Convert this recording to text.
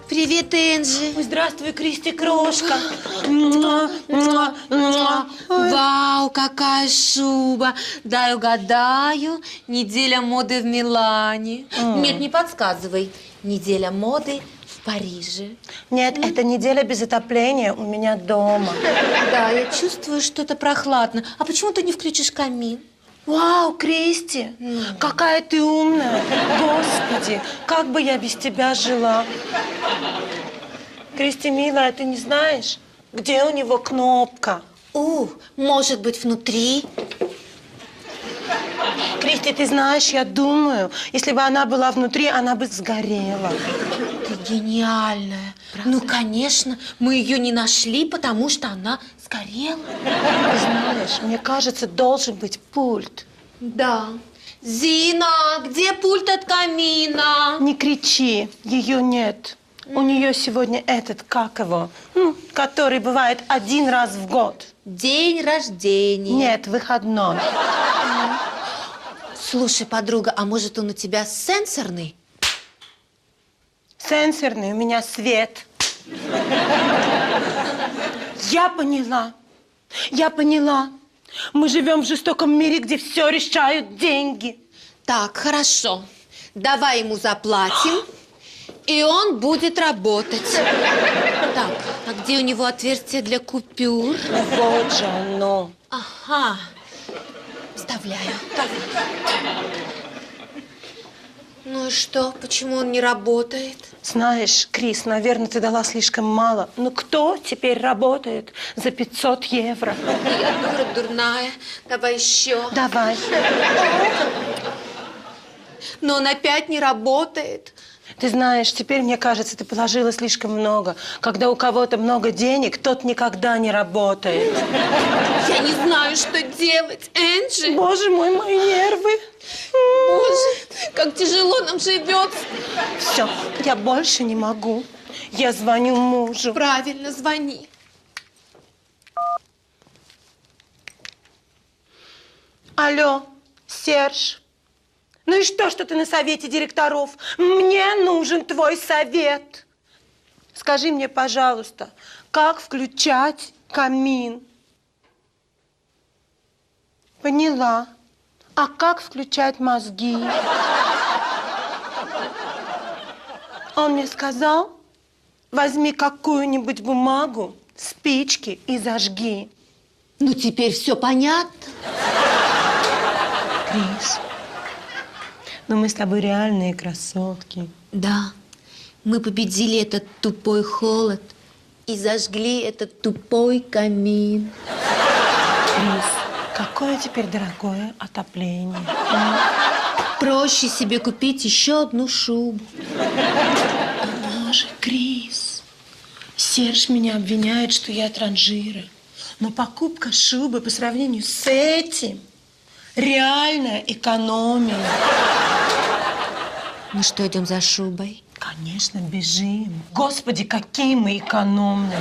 Привет, Энджи. Здравствуй, Кристи, крошка. Вау, какая шуба. Дай угадаю. Неделя моды в Милане. Нет, не подсказывай. Неделя моды в Париже. Нет, это неделя без отопления у меня дома. Да, я чувствую, что это прохладно. А почему ты не включишь камин? Вау, Кристи, какая ты умная. Господи, как бы я без тебя жила. Кристи, милая, ты не знаешь, где у него кнопка? Может быть, внутри? Кристи, ты знаешь, я думаю, если бы она была внутри, она бы сгорела. Ты гениальная. Правда? Ну, конечно, мы ее не нашли, потому что она сгорела. Ты знаешь, мне кажется, должен быть пульт. Да. Зина, где пульт от камина? Не кричи, ее нет. У нее сегодня этот, как его, который бывает один раз в год. День рождения. Нет, выходной. Слушай, подруга, а может он у тебя сенсорный? Сенсорный, у меня свет. Я поняла. Я поняла. Мы живем в жестоком мире, где все решают деньги. Так, хорошо. Давай ему заплатим, и он будет работать. Так, а где у него отверстие для купюр? Вот же оно. Ага. Вставляю. Ну и что? Почему он не работает? Знаешь, Крис, наверное, ты дала слишком мало. Но кто теперь работает за 500 евро? Я дура дурная. Давай еще. Давай. Но он опять не работает. Ты знаешь, теперь, мне кажется, ты положила слишком много. Когда у кого-то много денег, тот никогда не работает. Я не знаю, что делать, Энджи. Боже мой, мои нервы. Боже, как тяжело нам живется. Все, я больше не могу. Я звоню мужу. Правильно, звони. Алло, Серж. Ну и что ты на совете директоров? Мне нужен твой совет. Скажи мне, пожалуйста, как включать камин? Поняла. А как включать мозги? Он мне сказал, возьми какую-нибудь бумагу, спички и зажги. Ну, теперь все понятно. Крис, ну мы с тобой реальные красотки. Да, мы победили этот тупой холод и зажгли этот тупой камин. Крис, какое теперь дорогое отопление. Проще себе купить еще одну шубу. Боже, Крис, Серж меня обвиняет, что я транжира. Но покупка шубы по сравнению с этим реальная экономия. Ну что, идем за шубой? Конечно, бежим. Господи, какие мы экономные.